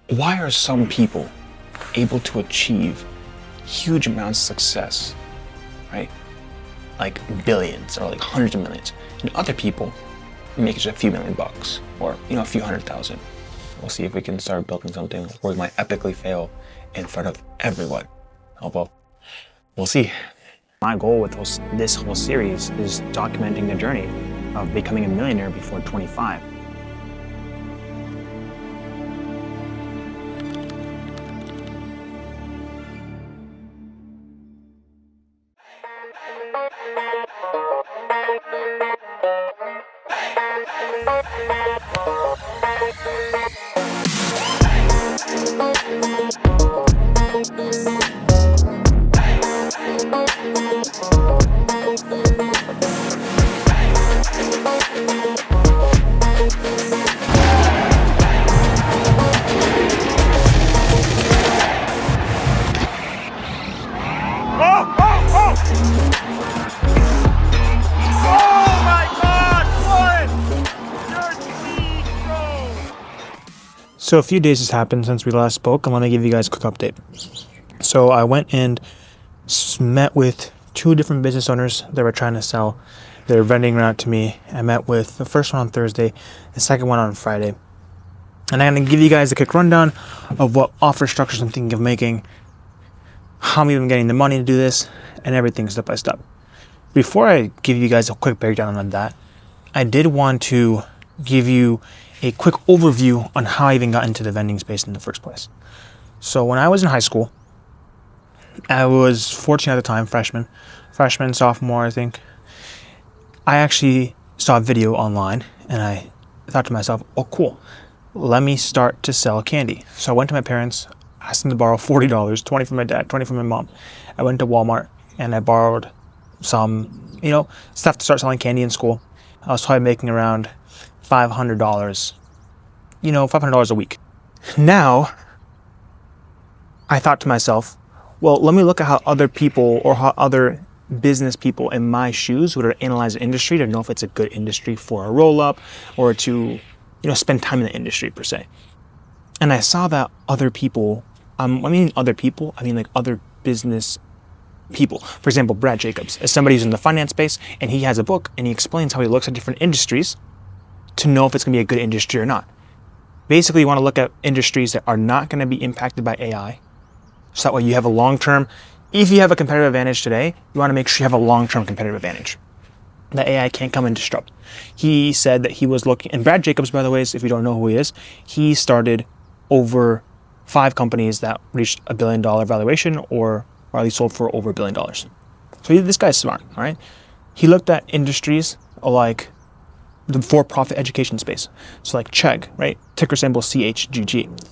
Why are some people able to achieve huge amounts of success, right? Like billions or like hundreds of millions, and other people make just a few $1,000,000 or a few 100,000. We'll see if we can start building something where we might epically fail in front of everyone. Although, we'll see. My goal with this whole series is documenting the journey of becoming a millionaire before 25. So a few days has happened since we last spoke, and let me give you guys a quick update. So I went and met with two different business owners that were trying to sell their vending route to me. I met with the first one on Thursday, the second one on Friday. And I'm going to give you guys a quick rundown of what offer structures I'm thinking of making, how I'm even getting the money to do this, and everything step by step. Before I give you guys a quick breakdown on that, I did want to give you a quick overview on how I even got into the vending space in the first place. So when I was in high school, I was 14 at the time, freshman, sophomore, I think. I actually saw a video online and I thought to myself, oh cool, let me start to sell candy. So I went to my parents, asked them to borrow $40, 20 from my dad, 20 from my mom. I went to Walmart and I borrowed some, stuff to start selling candy in school. I was probably making around $500, $500 a week. Now, I thought to myself, well, let me look at how other people or how other business people in my shoes would analyze the industry to know if it's a good industry for a roll-up or to, spend time in the industry per se. And I saw that other people, I mean like other business people. For example, Brad Jacobs is somebody who's in the finance space, and he has a book and he explains how he looks at different industries to know if it's going to be a good industry or not. Basically, you want to look at industries that are not going to be impacted by AI. So that way you have a long-term, if you have a competitive advantage today, you want to make sure you have a long-term competitive advantage that AI can't come and disrupt. He said that he was looking, and Brad Jacobs, by the way, if you don't know who he is, he started over 5 companies that reached $1 billion valuation or at least sold for over $1 billion. So this guy's smart, all right? He looked at industries like the for-profit education space. So like Chegg, right? Ticker symbol CHGG.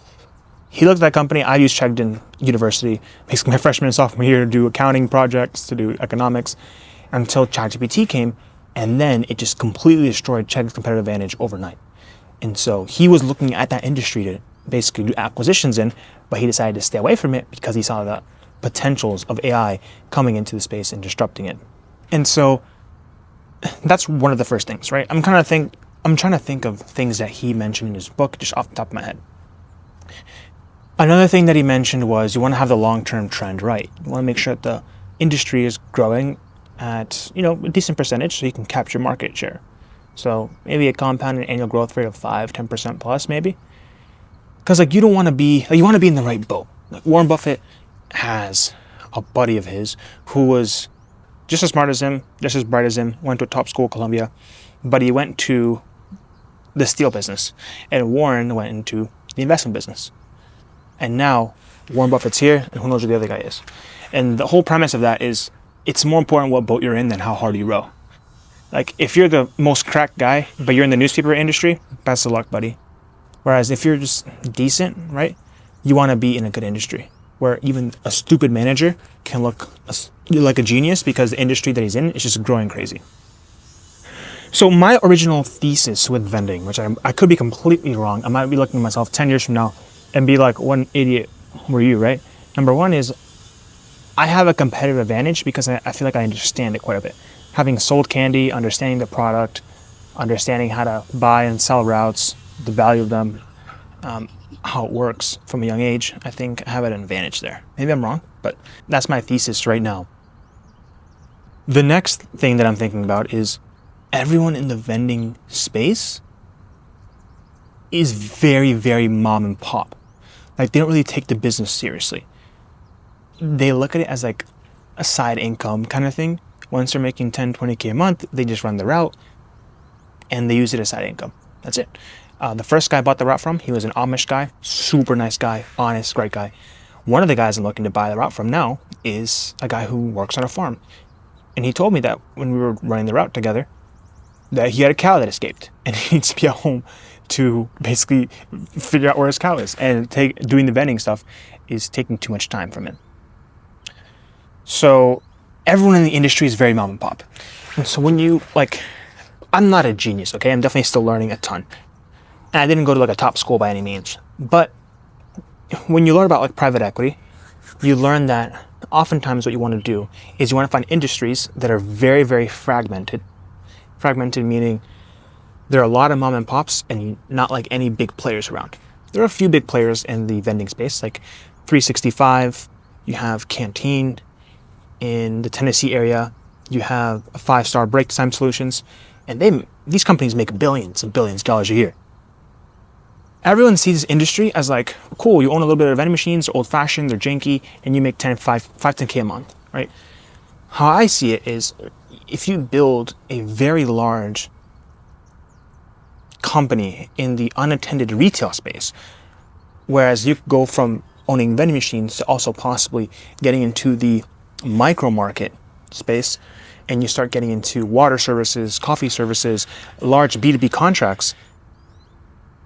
He looked at that company. I used Chegg in university, basically my freshman and sophomore year, to do accounting projects, to do economics, until ChatGPT came, and then it just completely destroyed Chegg's competitive advantage overnight. And so he was looking at that industry to basically do acquisitions in, but he decided to stay away from it because he saw the potentials of AI coming into the space and disrupting it. And so that's one of the first things, right? I'm trying to think of things that he mentioned in his book just off the top of my head. Another thing that he mentioned was you want to have the long-term trend right. You want to make sure that the industry is growing at, a decent percentage so you can capture market share. So maybe a compounded annual growth rate of 5-10% plus maybe. Because you don't want to be, you want to be in the right boat. Like Warren Buffett has a buddy of his who was just as smart as him, just as bright as him, went to a top school, Columbia, but he went to the steel business, and Warren went into the investment business. And now Warren Buffett's here, and who knows who the other guy is. And the whole premise of that is it's more important what boat you're in than how hard you row. Like, if you're the most cracked guy, but you're in the newspaper industry, best of luck, buddy. Whereas if you're just decent, right, you want to be in a good industry where even a stupid manager can look like a genius because the industry that he's in is just growing crazy. So my original thesis with vending, which I could be completely wrong. I might be looking at myself 10 years from now and be like, what an idiot were you, right? Number one is I have a competitive advantage because I feel like I understand it quite a bit. Having sold candy, understanding the product, understanding how to buy and sell routes, the value of them, how it works from a young age, I think I have an advantage there. Maybe I'm wrong, but that's my thesis right now. The next thing that I'm thinking about is everyone in the vending space is very, very mom and pop. Like, they don't really take the business seriously. They look at it as like a side income kind of thing. Once they're making 10, 20K a month, they just run the route and they use it as side income. That's it. The first guy I bought the route from, he was an Amish guy, super nice guy, honest, great guy. One of the guys I'm looking to buy the route from now is a guy who works on a farm. And he told me that when we were running the route together, that he had a cow that escaped and he needs to be at home to basically figure out where his cow is. And doing the vending stuff is taking too much time from him. So everyone in the industry is very mom and pop. And so when you, I'm not a genius, okay? I'm definitely still learning a ton. And I didn't go to a top school by any means. But when you learn about private equity, you learn that oftentimes what you want to do is you want to find industries that are very, very fragmented. Fragmented meaning there are a lot of mom and pops and not any big players around. There are a few big players in the vending space, like 365, you have Canteen in the Tennessee area, you have 5-Star Break Time Solutions, and these companies make billions and billions of dollars a year. Everyone sees this industry as cool, you own a little bit of vending machines, they're old-fashioned, they're janky, and you make 10K a month, right? How I see it is, if you build a very large company in the unattended retail space, whereas you go from owning vending machines to also possibly getting into the micro market space, and you start getting into water services, coffee services, large B2B contracts,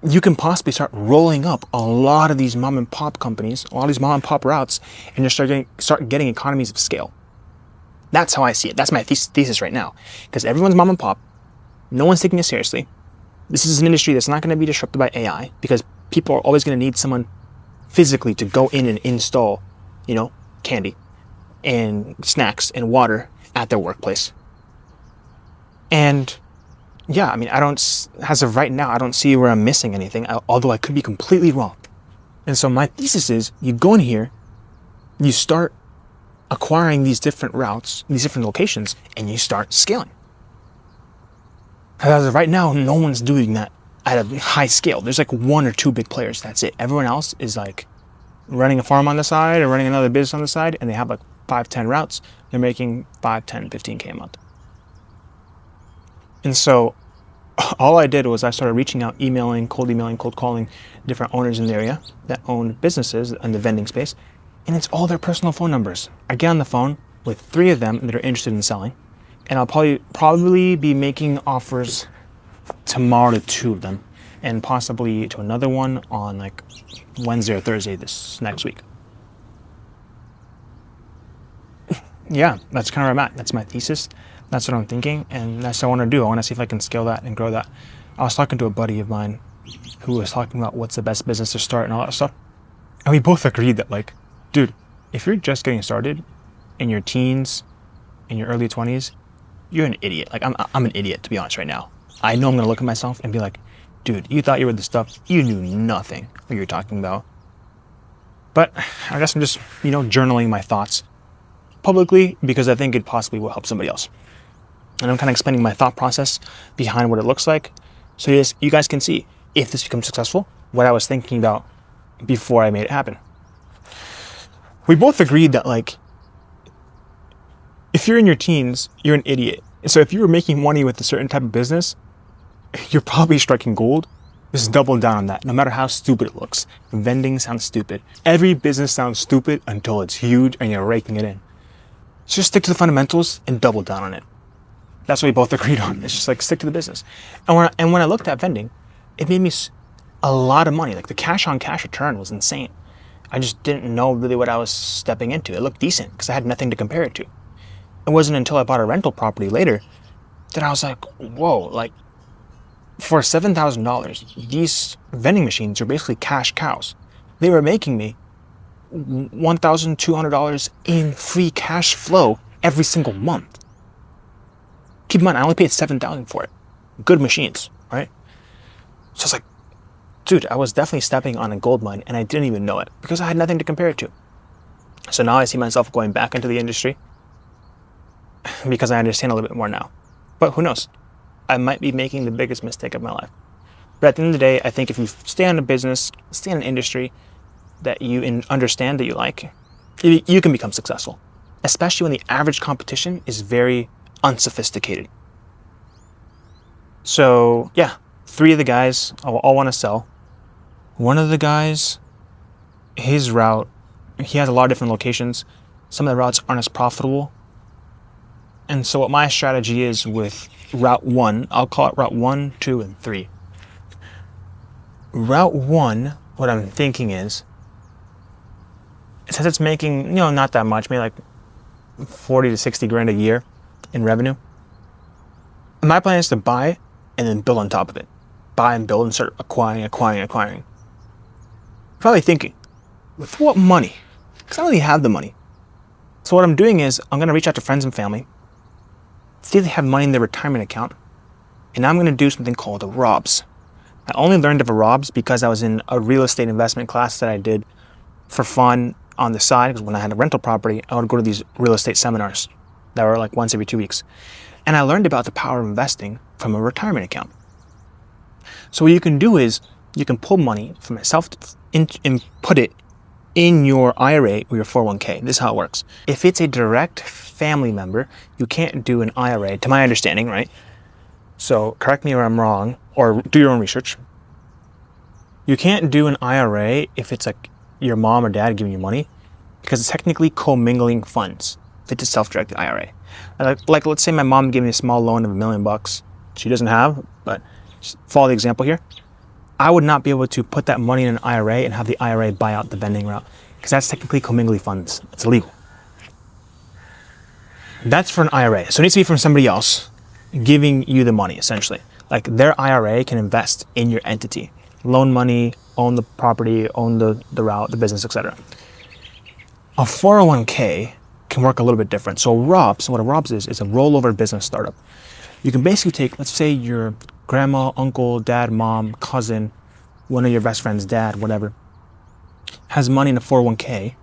you can possibly start rolling up a lot of these mom and pop companies, a lot of these mom and pop routes, and you start getting economies of scale. That's how I see it. That's my thesis right now. Because everyone's mom and pop, no one's taking it seriously. This is an industry that's not going to be disrupted by AI because people are always going to need someone physically to go in and install, candy and snacks and water at their workplace. And yeah, as of right now, I don't see where I'm missing anything, although I could be completely wrong. And so my thesis is you go in here, you start acquiring these different routes, these different locations, and you start scaling. As of right now, no one's doing that at a high scale. There's 1 or 2 big players. That's it. Everyone else is running a farm on the side or running another business on the side, and they have 5, 10 routes. They're making 5, 10, 15K a month. And so all I did was I started reaching out, cold calling different owners in the area that own businesses in the vending space. And it's all their personal phone numbers. I get on the phone with 3 of them that are interested in selling. And I'll probably be making offers tomorrow to 2 of them. And possibly to another one on Wednesday or Thursday this next week. Yeah, that's kind of where I'm at. That's my thesis. That's what I'm thinking, and that's what I want to do. I want to see if I can scale that and grow that. I was talking to a buddy of mine who was talking about what's the best business to start and all that stuff. And we both agreed that dude, if you're just getting started in your teens, in your early 20s, you're an idiot. I'm an idiot, to be honest, right now. I know I'm going to look at myself and be like, dude, you thought you were the stuff. You knew nothing what you were talking about. But I guess I'm just, journaling my thoughts publicly because I think it possibly will help somebody else. And I'm kind of explaining my thought process behind what it looks like. So yes, you guys can see, if this becomes successful, what I was thinking about before I made it happen. We both agreed that if you're in your teens, you're an idiot. So if you were making money with a certain type of business, you're probably striking gold. Just double down on that, no matter how stupid it looks. Vending sounds stupid. Every business sounds stupid until it's huge and you're raking it in. So just stick to the fundamentals and double down on it. That's what we both agreed on. It's just stick to the business. And when I looked at vending, it made me a lot of money. The cash-on-cash return was insane. I just didn't know really what I was stepping into. It looked decent because I had nothing to compare it to. It wasn't until I bought a rental property later that I was like, whoa, for $7,000, these vending machines are basically cash cows. They were making me $1,200 in free cash flow every single month. Keep in mind, I only paid $7,000 for it. Good machines, right? So it's dude, I was definitely stepping on a gold mine and I didn't even know it because I had nothing to compare it to. So now I see myself going back into the industry because I understand a little bit more now. But who knows? I might be making the biggest mistake of my life. But at the end of the day, I think if you stay in a business, stay in an industry that you understand, that you like, you can become successful, especially when the average competition is very unsophisticated. So yeah, 3 of the guys all want to sell. One of the guys, his route, he has a lot of different locations. Some of the routes aren't as profitable. And so what my strategy is with route 1, I'll call it route 1, 2, and 3. Route 1, what I'm thinking is, since it's making, not that much, maybe like 40 to 60 grand a year in revenue, my plan is to buy and then build on top of it. Buy and build and start acquiring. Probably thinking, with what money? Because I don't really have the money. So what I'm doing is I'm going to reach out to friends and family, see if they have money in their retirement account, and I'm going to do something called a ROBS. I only learned of a ROBS because I was in a real estate investment class that I did for fun on the side, because when I had a rental property, I would go to these real estate seminars that were like once every 2 weeks. And I learned about the power of investing from a retirement account. So what you can do is you can pull money from yourself and put it in your IRA or your 401k. This is how it works. If it's a direct family member, you can't do an IRA, to my understanding, right? So correct me if I'm wrong, or do your own research. You can't do an IRA if it's like your mom or dad giving you money, because it's technically commingling funds. If it's a self-directed IRA. Like let's say my mom gave me a small loan of $1 million. She doesn't have, but follow the example here. I would not be able to put that money in an IRA and have the IRA buy out the vending route, because that's technically commingling funds. It's illegal. That's for an IRA. So it needs to be from somebody else giving you the money, essentially. Like their IRA can invest in your entity, loan money, own the property, own the route, the business, etc. A 401k can work a little bit different. So ROBS, what a ROBS is a rollover business startup. You can basically take, let's say your grandma, uncle, dad, mom, cousin, one of your best friends' dad, whatever, has money in a 401k.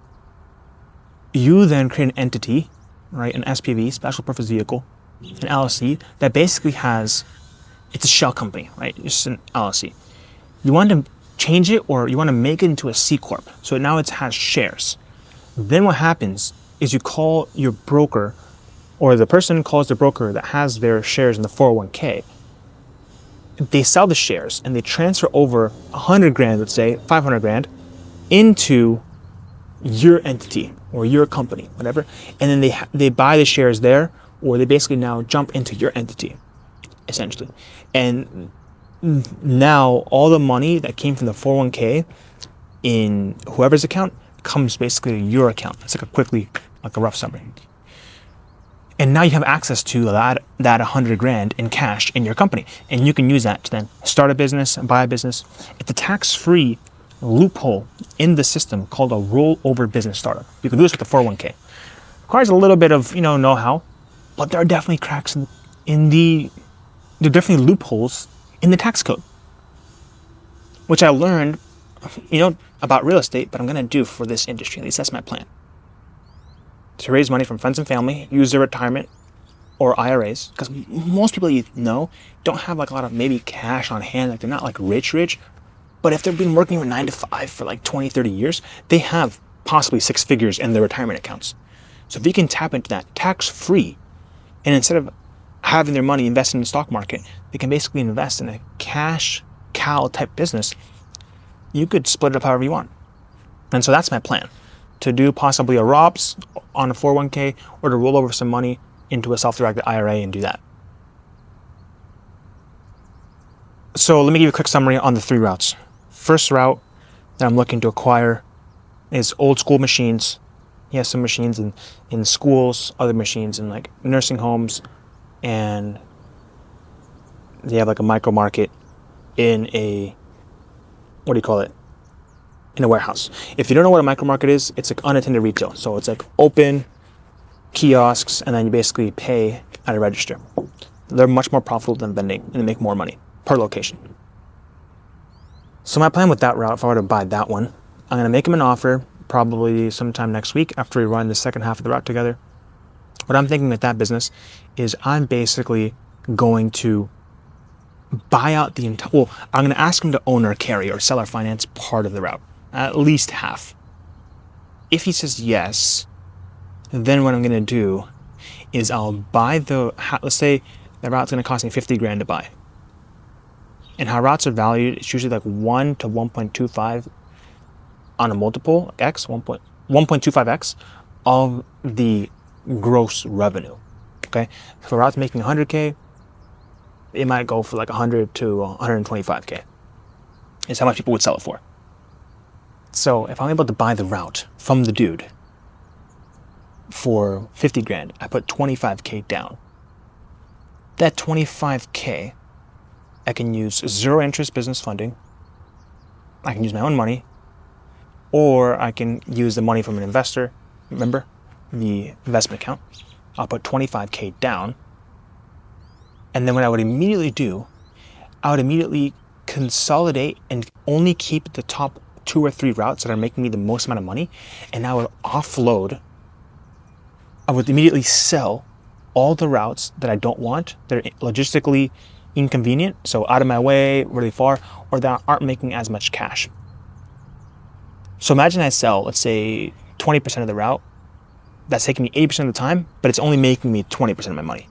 You then create an entity, right, an SPV, special purpose vehicle, an LLC, that basically it's a shell company, right, just an LLC. You want to change it, or you want to make it into a C Corp. So now it has shares. Then what happens is you call your broker, or the person calls the broker that has their shares in the 401k. They sell the shares and they transfer over 100 grand, let's say 500 grand, into your entity or your company, whatever. And then they buy the shares there, or they basically now jump into your entity, essentially. And now all the money that came from the 401k in whoever's account comes basically to your account. It's like a rough summary. And now you have access to that 100 grand in cash in your company. And you can use that to then start a business and buy a business. It's a tax-free loophole in the system called a rollover business startup. You can do this with the 401k. Requires a little bit of, know-how, but there are definitely cracks there are definitely loopholes in the tax code, which I learned, about real estate, but I'm going to do for this industry. At least that's my plan. To raise money from friends and family, use their retirement or IRAs, because most people don't have like a lot of maybe cash on hand. Like they're not like rich, but if they've been working from 9 to 5 for like 20, 30 years, they have possibly 6 figures in their retirement accounts. So if you can tap into that tax-free, and instead of having their money invested in the stock market, they can basically invest in a cash cow type business. You could split it up however you want. And so that's my plan, to do possibly a ROBS on a 401k, or to roll over some money into a self-directed IRA and do that. So let me give you a quick summary on the 3 routes. First route that I'm looking to acquire is old school machines. He has some machines in schools, other machines in like nursing homes, and they have like a micro market in a, in a warehouse. If you don't know what a micro market is, it's like unattended retail. So it's like open kiosks, and then you basically pay at a register. They're much more profitable than vending, and they make more money per location. So my plan with that route, if I were to buy that one, I'm going to make him an offer probably sometime next week after we run the second half of the route together. What I'm thinking with that business is I'm basically going to buy out the entire, well, I'm going to ask him to own or carry or seller finance part of the route, at least half. If he says yes, then what I'm going to do is I'll buy let's say the route's going to cost me 50 grand to buy. And how routes are valued, it's usually like 1 to 1.25 on a multiple, X, 1.25X of the gross revenue, okay? If a route's making 100K, it might go for like 100 to 125K. Is how much people would sell it for. So if I'm able to buy the route from the dude for 50 grand, I put 25K down. That 25K, I can use zero interest business funding. I can use my own money, or I can use the money from an investor. Remember the investment account? I'll put 25K down. And then what I would immediately do, I would immediately consolidate and only keep the top 2 or 3 routes that are making me the most amount of money. And I would offload, I would immediately sell all the routes that I don't want, that are logistically inconvenient, so out of my way, really far, or that aren't making as much cash. So imagine I sell, let's say, 20% of the route. That's taking me 80% of the time, but it's only making me 20% of my money.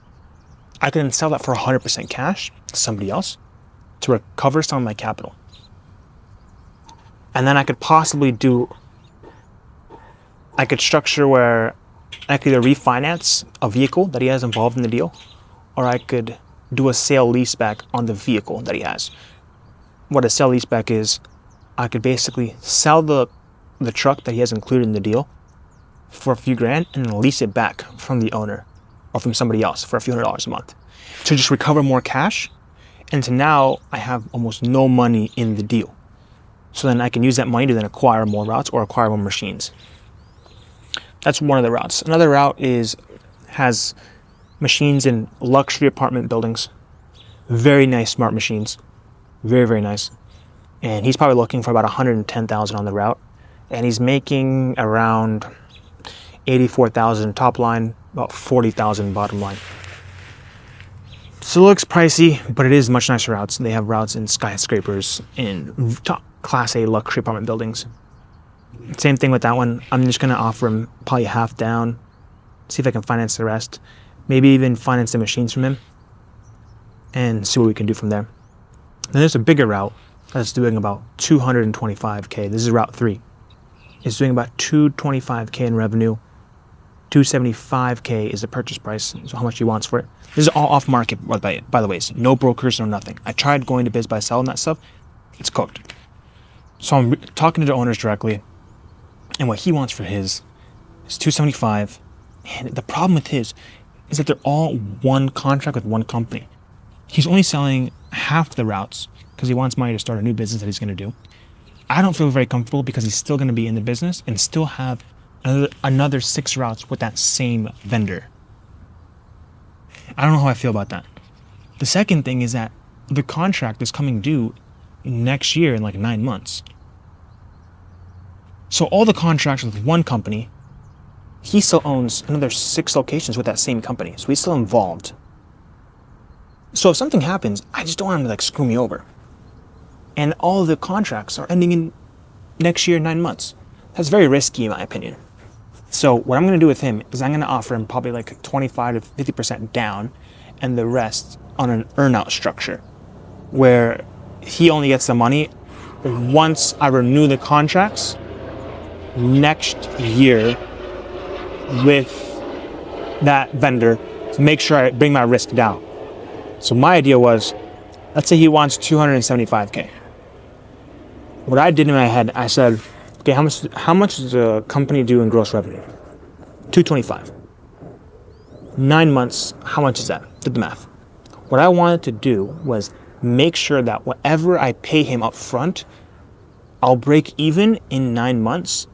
I can sell that for 100% cash to somebody else to recover some of my capital. And then I could possibly I could structure where I could either refinance a vehicle that he has involved in the deal, or I could do a sale leaseback on the vehicle that he has. What a sale leaseback is, I could basically sell the truck that he has included in the deal for a few grand and then lease it back from the owner or from somebody else for a few $100s a month to just recover more cash. And to now I have almost no money in the deal. So then I can use that money to then acquire more routes or acquire more machines. That's one of the routes. Another route has machines in luxury apartment buildings. Very nice, smart machines. Very, very nice. And he's probably looking for about 110,000 on the route. And he's making around 84,000 top line, about 40,000 bottom line. So it looks pricey, but it is much nicer routes. They have routes in skyscrapers, in top class A luxury apartment buildings. Same thing with that one. I'm just going to offer him probably half down, see if I can finance the rest, maybe even finance the machines from him, and see what we can do from there. Then there's a bigger route that's doing about 225K. This is Route 3. It's doing about 225K in revenue. 275K is the purchase price, so how much he wants for it. This is all off market, by the way. So no brokers, no nothing. I tried going to Biz Buy Sell and that stuff. It's cooked. So I'm talking to the owners directly, and what he wants for his is 275. And the problem with his is that they're all one contract with one company. He's only selling half the routes because he wants money to start a new business that he's going to do. I don't feel very comfortable because he's still going to be in the business and still have another 6 routes with that same vendor. I don't know how I feel about that. The second thing is that the contract is coming due next year in like 9 months. So all the contracts with one company, he still owns another 6 locations with that same company. So he's still involved. So if something happens, I just don't want him to screw me over. And all the contracts are ending in next year, 9 months. That's very risky in my opinion. So what I'm going to do with him is I'm going to offer him probably 25 to 50% down and the rest on an earn-out structure where he only gets the money once I renew the contracts next year with that vendor to make sure I bring my risk down. So my idea was, let's say he wants 275K. What I did in my head, I said, okay, how much does the company do in gross revenue? 225. 9 months, how much is that? Did the math. What I wanted to do was make sure that whatever I pay him up front, I'll break even in 9 months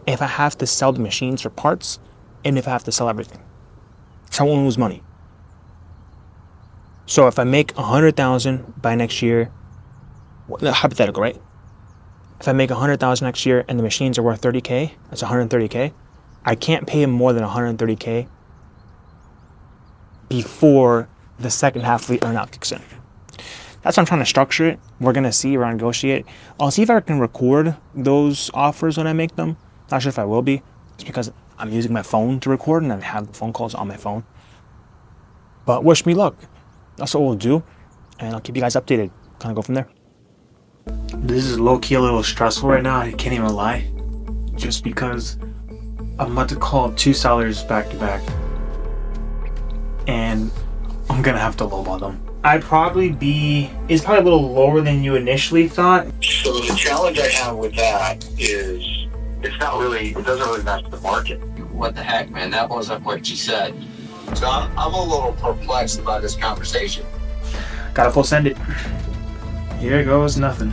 if I have to sell the machines or parts and if I have to sell everything. So I won't lose money. So if I make 100,000 by next year, hypothetical, right? If I make 100,000 next year and the machines are worth 30K, that's 130K. I can't pay him more than 130K before the second half of the earnout kicks in. That's how I'm trying to structure it. We're gonna see, we're gonna negotiate. I'll see if I can record those offers when I make them. Not sure if I will be. It's because I'm using my phone to record and I have the phone calls on my phone. But wish me luck. That's what we'll do. And I'll keep you guys updated. Kind of go from there. This is low-key a little stressful right now. I can't even lie. Just because I'm about to call 2 sellers back to back. And I'm gonna have to lowball them. It's probably a little lower than you initially thought. So the challenge I have with that is it doesn't really match the market. What the heck, man? That wasn't what you said. So I'm a little perplexed about this conversation. Gotta full send it. Here goes nothing.